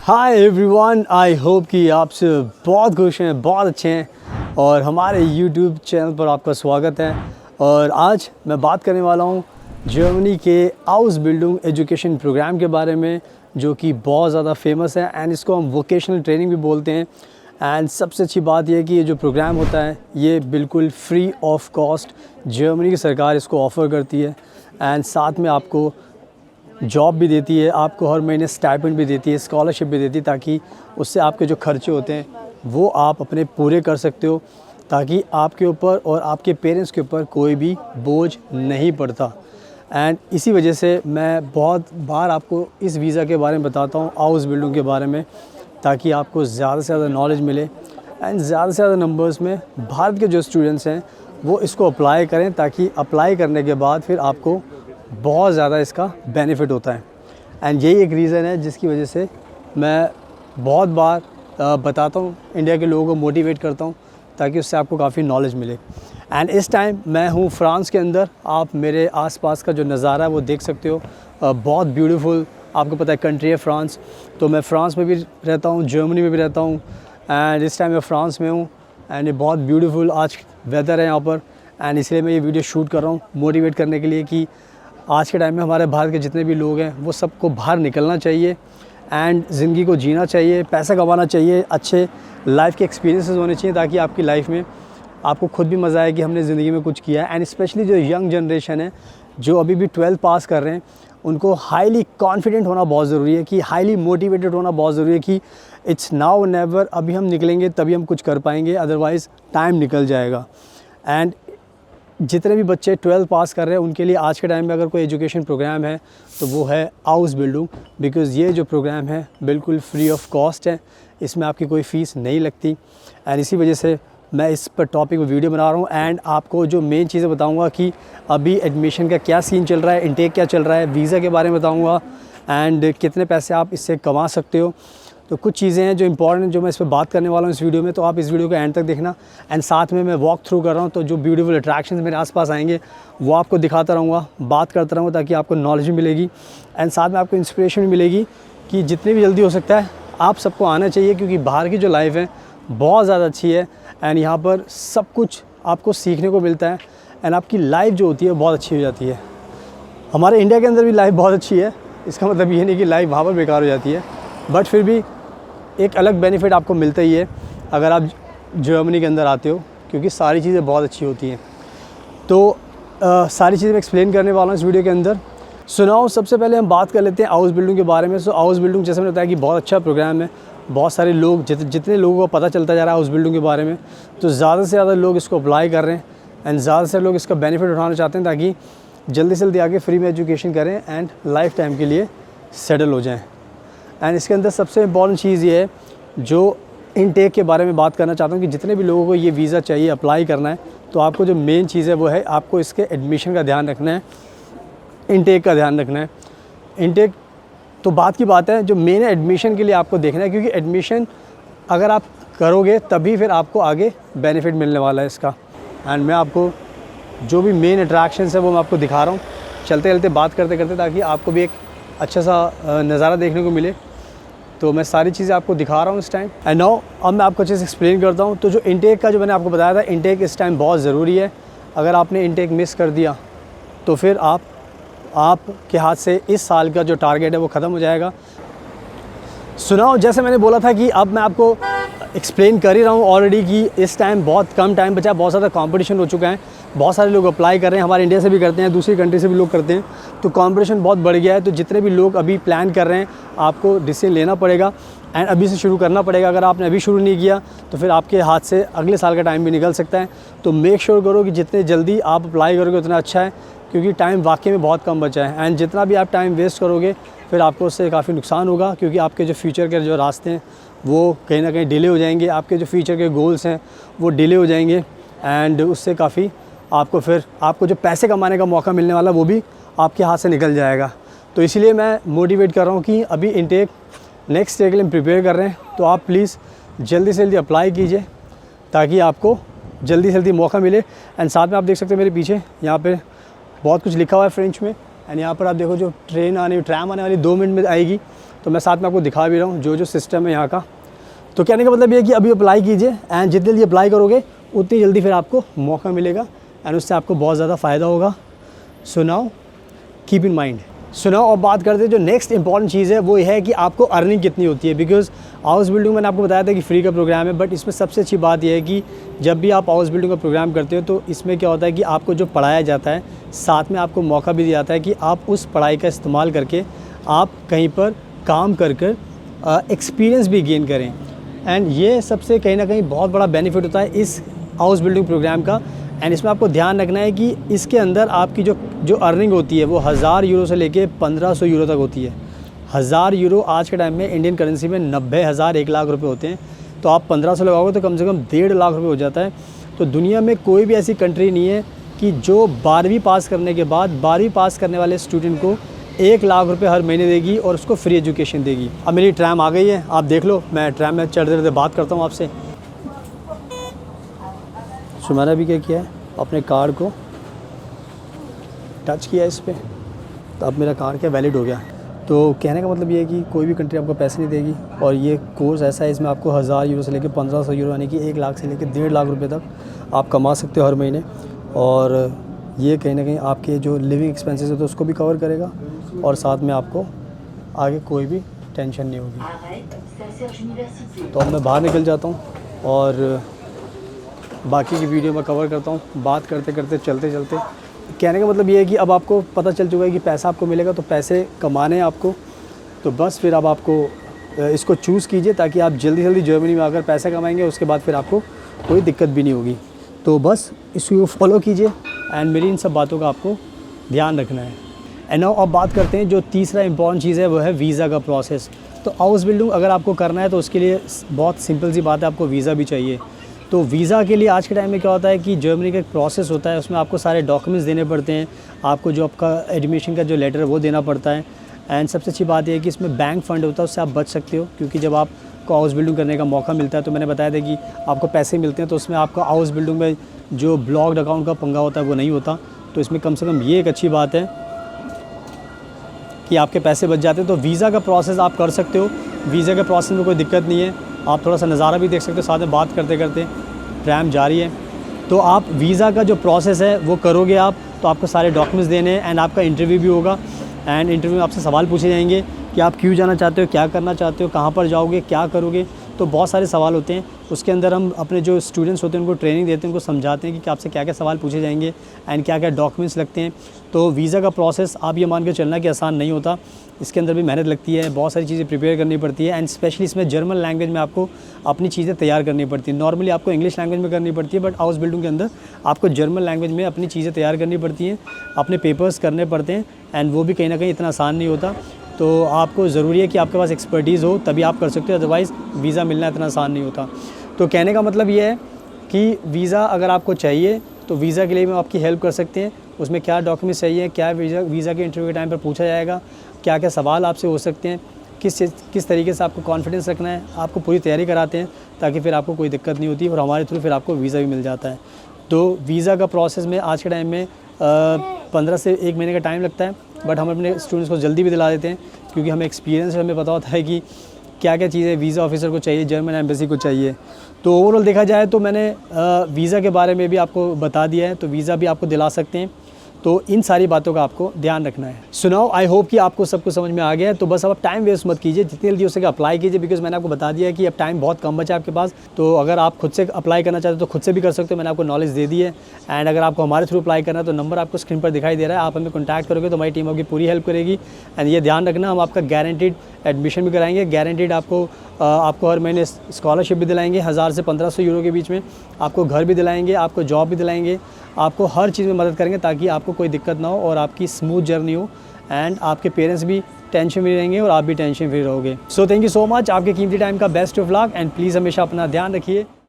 Hi everyone, I hope कि आप सब बहुत खुश हैं, बहुत अच्छे हैं और हमारे यूट्यूब चैनल पर आपका स्वागत है। और आज मैं बात करने वाला हूं जर्मनी के आउसबिल्डिंग एजुकेशन प्रोग्राम के बारे में, जो कि बहुत ज़्यादा फेमस है एंड इसको हम वोकेशनल ट्रेनिंग भी बोलते हैं। एंड सबसे अच्छी बात यह है कि ये जो प्रोग्राम होता है ये बिल्कुल फ्री ऑफ कॉस्ट जर्मनी की सरकार इसको ऑफ़र करती है एंड साथ में आपको जॉब भी देती है, आपको हर महीने स्टाइपेंड भी देती है, स्कॉलरशिप भी देती है, ताकि उससे आपके जो खर्चे होते हैं वो आप अपने पूरे कर सकते हो, ताकि आपके ऊपर और आपके पेरेंट्स के ऊपर कोई भी बोझ नहीं पड़ता। एंड इसी वजह से मैं बहुत बार आपको इस वीज़ा के बारे में बताता हूँ, आउसबिल्डिंग के बारे में, ताकि आपको ज़्यादा से ज़्यादा नॉलेज मिले एंड ज़्यादा से ज़्यादा नंबर्स में भारत के जो स्टूडेंट्स हैं वो इसको अप्लाई करें, ताकि अप्लाई करने के बाद फिर आपको बहुत ज़्यादा इसका बेनिफिट होता है। एंड यही एक रीज़न है जिसकी वजह से मैं बहुत बार बताता हूँ, इंडिया के लोगों को मोटिवेट करता हूँ, ताकि उससे आपको काफ़ी नॉलेज मिले। एंड इस टाइम मैं हूँ फ्रांस के अंदर। आप मेरे आसपास का जो नज़ारा है वो देख सकते हो, बहुत ब्यूटीफुल, आपको पता है कंट्री है फ्रांस। तो मैं फ्रांस में भी रहता हूँ, जर्मनी में भी रहता हूँ एंड इस टाइम मैं फ्रांस में हूँ। एंड ये बहुत ब्यूटीफुल आज वेदर है यहाँ पर एंड इसलिए मैं ये वीडियो शूट कर रहा हूँ मोटिवेट करने के लिए कि आज के टाइम में हमारे भारत के जितने भी लोग हैं वो सबको बाहर निकलना चाहिए एंड ज़िंदगी को जीना चाहिए, पैसा कमाना चाहिए, अच्छे लाइफ के एक्सपीरियंसेस होने चाहिए, ताकि आपकी लाइफ में आपको खुद भी मज़ा आए कि हमने ज़िंदगी में कुछ किया है। एंड स्पेशली जो यंग जनरेशन है जो अभी भी 12th पास कर रहे हैं, उनको हाईली कॉन्फिडेंट होना बहुत ज़रूरी है, कि हाईली मोटिवेटेड होना बहुत ज़रूरी है कि इट्स नाउ नेवर, अभी हम निकलेंगे तभी हम कुछ कर पाएंगे, अदरवाइज़ टाइम निकल जाएगा। एंड जितने भी बच्चे 12th पास कर रहे हैं उनके लिए आज के टाइम में अगर कोई एजुकेशन प्रोग्राम है तो वो है आउसबिल्डिंग, बिकॉज़ ये जो प्रोग्राम है बिल्कुल फ्री ऑफ कॉस्ट है, इसमें आपकी कोई फ़ीस नहीं लगती। एंड इसी वजह से मैं इस पर टॉपिक पर वीडियो बना रहा हूँ एंड आपको जो मेन चीज़ें बताऊँगा कि अभी एडमिशन का क्या सीन चल रहा है, इनटेक क्या चल रहा है, वीज़ा के बारे में बताऊँगा एंड कितने पैसे आप इससे कमा सकते हो। तो कुछ चीज़ें हैं जो इंपॉर्टेंट, जो मैं इस पर बात करने वाला हूँ इस वीडियो में, तो आप इस वीडियो को एंड तक देखना। एंड साथ में मैं वॉक थ्रू कर रहा हूँ, तो जो ब्यूटीफुल अट्रैक्शंस मेरे आसपास आएंगे वो आपको दिखाता रहूँगा, बात करता रहूँगा, ताकि आपको नॉलेज भी मिलेगी एंड साथ में आपको इंस्पिरेशन भी मिलेगी कि जितनी भी जल्दी हो सकता है आप सबको आना चाहिए, क्योंकि बाहर की जो लाइफ है बहुत ज़्यादा अच्छी है एंड यहाँ पर सब कुछ आपको सीखने को मिलता है एंड आपकी लाइफ जो होती है बहुत अच्छी हो जाती है। हमारे इंडिया के अंदर भी लाइफ बहुत अच्छी है, इसका मतलब ये नहीं कि लाइफ वहाँ पर बेकार हो जाती है, बट फिर भी एक अलग बेनिफिट आपको मिलता ही है अगर आप जर्मनी के अंदर आते हो, क्योंकि सारी चीज़ें बहुत अच्छी होती हैं। तो सारी चीज़ें मैं एक्सप्लेन करने वाला हूँ इस वीडियो के अंदर। सुनाओ, सबसे पहले हम बात कर लेते हैं आउसबिल्डिंग के बारे में। सो आउसबिल्डिंग, जैसे मैंने बताया कि बहुत अच्छा प्रोग्राम है, बहुत सारे लोग जितने लोगों को पता चलता जा रहा है हाउसबिल्डिंग के बारे में, तो ज़्यादा से ज़्यादा लोग इसको अप्लाई कर रहे हैं एंड ज़्यादा से लोग इसका बेनिफिट उठाना चाहते हैं, ताकि जल्दी से जल्दी आके फ्री में एजुकेशन करें एंड लाइफ टाइम के लिए सेटल हो जाएँ। एंड इसके अंदर सबसे इम्पॉर्टेंट चीज़ ये है, जो इनटेक के बारे में बात करना चाहता हूँ, कि जितने भी लोगों को ये वीज़ा चाहिए, अप्लाई करना है, तो आपको जो मेन चीज़ है वो है आपको इसके एडमिशन का ध्यान रखना है, इनटेक का ध्यान रखना है। इनटेक तो बात की बात है, जो मेन है एडमिशन के लिए आपको देखना है, क्योंकि एडमिशन अगर आप करोगे तभी फिर आपको आगे बेनिफिट मिलने वाला है इसका। एंड मैं आपको जो भी मेन अट्रैक्शंस है वो मैं आपको दिखा रहा हूँ, चलते चलते बात करते करते, ताकि आपको भी एक अच्छा सा नज़ारा देखने को मिले। तो मैं सारी चीज़ें आपको दिखा रहा हूँ इस टाइम। एंड नाउ अब मैं आपको अच्छे से एक्सप्लेन करता हूँ। तो जो इनटेक का जो मैंने आपको बताया था, इनटेक इस टाइम बहुत ज़रूरी है। अगर आपने इनटेक मिस कर दिया तो फिर आपके हाथ से इस साल का जो टारगेट है वो ख़त्म हो जाएगा। सुनाओ, जैसे मैंने बोला था कि अब मैं आपको एक्सप्लेन कर ही रहा हूँ ऑलरेडी कि इस टाइम बहुत कम टाइम बचा है, बहुत ज़्यादा कंपटीशन हो चुका है, बहुत सारे लोग अप्लाई कर रहे हैं, हमारे इंडिया से भी करते हैं, दूसरी कंट्री से भी लोग करते हैं, तो कंपटीशन बहुत बढ़ गया है। तो जितने भी लोग अभी प्लान कर रहे हैं, आपको डिसीजन लेना पड़ेगा एंड अभी से शुरू करना पड़ेगा। अगर आपने अभी शुरू नहीं किया तो फिर आपके हाथ से अगले साल का टाइम भी निकल सकता है। तो मेक श्योर करो कि जितने जल्दी आप अप्लाई करोगे उतना अच्छा है, क्योंकि टाइम वाकई में बहुत कम बचा है। एंड जितना भी आप टाइम वेस्ट करोगे फिर आपको उससे काफ़ी नुकसान होगा, क्योंकि आपके जो फ्यूचर के जो रास्ते हैं वो कहीं ना कहीं डिले हो जाएंगे, आपके जो फ्यूचर के गोल्स हैं वो डिले हो जाएंगे। एंड उससे काफ़ी आपको जो पैसे कमाने का मौका मिलने वाला वो भी आपके हाथ से निकल जाएगा। तो इसलिए मैं मोटिवेट कर रहा हूँ कि अभी इनटेक नेक्स्ट ईयर के लिए प्रिपेयर कर रहे हैं, तो आप प्लीज़ जल्दी से जल्दी अप्लाई कीजिए ताकि आपको जल्दी से जल्दी मौका मिले। एंड साथ में आप देख सकते हैं मेरे पीछे यहाँ पे बहुत कुछ लिखा हुआ है फ्रेंच में। एंड यहाँ पर आप देखो जो ट्रैम आने वाली 2 मिनट में आएगी, तो मैं साथ में आपको दिखा भी रहा हूँ जो सिस्टम है यहाँ का। तो कहने का मतलब ये है कि अभी अप्लाई कीजिए, एंड जितनी जल्दी अप्लाई करोगे उतनी जल्दी फिर आपको मौका मिलेगा एंड उससे आपको बहुत ज़्यादा फ़ायदा होगा। So now keep in mind. सुनाओ और बात करते हैं जो नेक्स्ट इंपॉर्टेंट चीज़ है वो ये है कि आपको अर्निंग कितनी होती है। बिकॉज हाउस बिल्डिंग मैंने आपको बताया था कि फ्री का प्रोग्राम है, बट इसमें सबसे अच्छी बात यह है कि जब भी आप हाउस बिल्डिंग का प्रोग्राम करते हो तो इसमें क्या होता है कि आपको जो पढ़ाया जाता है साथ में आपको मौका भी दिया जाता है कि आप उस पढ़ाई का इस्तेमाल करके आप कहीं पर काम कर एक्सपीरियंस भी गेन करें। एंड ये सबसे कहीं ना कहीं बहुत बड़ा बेनिफिट होता है इस हाउस बिल्डिंग प्रोग्राम का। एंड इसमें आपको ध्यान रखना है कि इसके अंदर आपकी जो अर्निंग होती है वो 1000 यूरो से लेके 1500 यूरो तक होती है। 1000 यूरो आज के टाइम में इंडियन करेंसी में 90,000 1 लाख रुपए होते हैं, तो आप 1500 लगाओगे तो कम से कम 1.5 लाख रुपए हो जाता है। तो दुनिया में कोई भी ऐसी कंट्री नहीं है कि जो 12वीं पास करने के बाद 12वीं पास करने वाले स्टूडेंट को 1 लाख रुपये हर महीने देगी और उसको फ्री एजुकेशन देगी। अब मेरी ट्रैम आ गई है, आप देख लो, मैं ट्रैम में चढ़ते चढ़ते बात करता हूँ आपसे। सो मैंने अभी क्या किया है, अपने कार्ड को टच किया इस पर, तो अब मेरा कार्ड क्या वैलिड हो गया। तो कहने का मतलब ये है कि कोई भी कंट्री आपको पैसे नहीं देगी, और ये कोर्स ऐसा है इसमें आपको 1000 यूरो से लेकर 1500 यूरो यानी कि 1 लाख से लेकर 1.5 लाख रुपए तक आप कमा सकते हो हर महीने। और ये कहीं ना कहीं आपके जो लिविंग एक्सपेंसेस है तो उसको भी कवर करेगा, और साथ में आपको आगे कोई भी टेंशन नहीं होगी। तो अब मैं बाहर निकल जाता हूँ और बाकी की वीडियो में कवर करता हूँ, बात करते करते चलते चलते। कहने का मतलब ये है कि अब आपको पता चल चुका है कि पैसा आपको मिलेगा, तो पैसे कमाने हैं आपको, तो बस फिर अब आपको इसको चूज़ कीजिए ताकि आप जल्दी जल्दी जर्मनी में आकर पैसे कमाएंगे, उसके बाद फिर आपको कोई दिक्कत भी नहीं होगी। तो बस इसको फॉलो कीजिए एंड मेरी इन सब बातों का आपको ध्यान रखना है। एंड नाउ अब बात करते हैं जो तीसरा इंपॉर्टेंट चीज़ है वो है वीज़ा का प्रोसेस। तो हाउस बिल्डिंग अगर आपको करना है तो उसके लिए बहुत सिंपल सी बात है, आपको वीज़ा भी चाहिए। तो वीज़ा के लिए आज के टाइम में क्या होता है कि जर्मनी का एक प्रोसेस होता है, उसमें आपको सारे डॉक्यूमेंट्स देने पड़ते हैं, आपको जो आपका एडमिशन का जो लेटर है वो देना पड़ता है। एंड सबसे अच्छी बात यह है कि इसमें बैंक फ़ंड होता है, उससे आप बच सकते हो, क्योंकि जब आपको हाउस बिल्डिंग करने का मौका मिलता है तो मैंने बताया था कि आपको पैसे मिलते हैं, तो उसमें आपका हाउस बिल्डिंग में जो ब्लॉक्ड अकाउंट का पंगा होता है वो नहीं होता। तो इसमें कम से कम ये एक अच्छी बात है कि आपके पैसे बच जाते हैं। तो वीज़ा का प्रोसेस आप कर सकते हो, वीज़ा के प्रोसेस में कोई दिक्कत नहीं है। आप थोड़ा सा नज़ारा भी देख सकते हो, साथ में बात करते करते ट्रैम जारी है। तो आप वीज़ा का जो प्रोसेस है वो करोगे आप, तो आपको सारे डॉक्यूमेंट्स देने हैं एंड आपका इंटरव्यू भी होगा। एंड इंटरव्यू में आपसे सवाल पूछे जाएंगे कि आप क्यों जाना चाहते हो, क्या करना चाहते हो, कहाँ पर जाओगे, क्या करोगे। तो बहुत सारे सवाल होते हैं, उसके अंदर हम अपने जो स्टूडेंट्स होते हैं उनको ट्रेनिंग देते हैं, उनको समझाते हैं कि आपसे क्या क्या सवाल पूछे जाएंगे एंड क्या क्या डॉक्यूमेंट्स लगते हैं। तो वीज़ा का प्रोसेस आप ये मान के चलना कि आसान नहीं होता, इसके अंदर भी मेहनत लगती है, बहुत सारी चीज़ें प्रिपेयर करनी पड़ती है। एंड स्पेशली इसमें जर्मन लैंग्वेज में आपको अपनी चीज़ें तैयार करनी पड़ती है। नॉर्मली आपको इंग्लिश लैंग्वेज में करनी पड़ती है, बट हाउस बिल्डिंग के अंदर आपको जर्मन लैंग्वेज में अपनी चीज़ें तैयार करनी पड़ती हैं, अपने पेपर्स करने पड़ते हैं, एंड वो भी कहीं ना कहीं इतना आसान नहीं होता। तो आपको ज़रूरी है कि आपके पास एक्सपर्टीज़ हो तभी आप कर सकते हो, अदरवाइज़ वीज़ा मिलना इतना आसान नहीं होता। तो कहने का मतलब ये है कि वीज़ा अगर आपको चाहिए तो वीज़ा के लिए हम आपकी हेल्प कर सकते हैं। उसमें क्या डॉक्यूमेंट्स चाहिए, क्या वीज़ा के इंटरव्यू के टाइम पर पूछा जाएगा, क्या क्या सवाल आपसे हो सकते हैं, किस तरीके से आपको कॉन्फिडेंस रखना है, आपको पूरी तैयारी कराते हैं ताकि फिर आपको कोई दिक्कत नहीं होती और हमारे थ्रू फिर आपको वीज़ा भी मिल जाता है। तो वीज़ा का प्रोसेस में आज के टाइम में 15 से 1 महीने का टाइम लगता है, बट हम अपने स्टूडेंट्स को जल्दी भी दिला देते हैं, क्योंकि हमें एक्सपीरियंस है, हमें पता होता है कि क्या क्या चीज़ें वीज़ा ऑफिसर को चाहिए, जर्मन एम्बेसी को चाहिए। तो ओवरऑल देखा जाए तो मैंने वीज़ा के बारे में भी आपको बता दिया है, तो वीज़ा भी आपको दिला सकते हैं। तो इन सारी बातों का आपको ध्यान रखना है। सुनाओ, आई होप कि आपको सब कुछ समझ में आ गया है। तो बस अब टाइम वेस्ट मत कीजिए, जितनी जल्दी हो सके अप्लाई कीजिए, बिकॉज मैंने आपको बता दिया है कि अब टाइम बहुत कम बचा है आपके पास। तो अगर आप खुद से अप्लाई करना चाहते हो तो खुद से भी कर सकते हो, मैंने आपको नॉलेज दे दी है। एंड अगर आपको हमारे थ्रू अप्लाई करना है तो नंबर आपको स्क्रीन पर दिखाई दे रहा है, आप हमें कॉन्टैक्ट करोगे तो हमारी टीम आपकी पूरी हेल्प करेगी। एंड ये ध्यान रखना, हम आपका गारंटीड एडमिशन भी कराएंगे, गारंटीड आपको हर महीने स्कॉलरशिप भी दिलाएंगे 1000 से 1500 यूरो के बीच में, आपको घर भी दिलाएंगे, आपको जॉब भी दिलाएंगे, आपको हर चीज़ में मदद करेंगे ताकि आपको कोई दिक्कत ना हो और आपकी स्मूथ जर्नी हो, एंड आपके पेरेंट्स भी टेंशन फ्री रहेंगे और आप भी टेंशन फ्री रहोगे। So thank you so much, आपके कीमती टाइम का best of luck, and please हमेशा अपना ध्यान रखिए।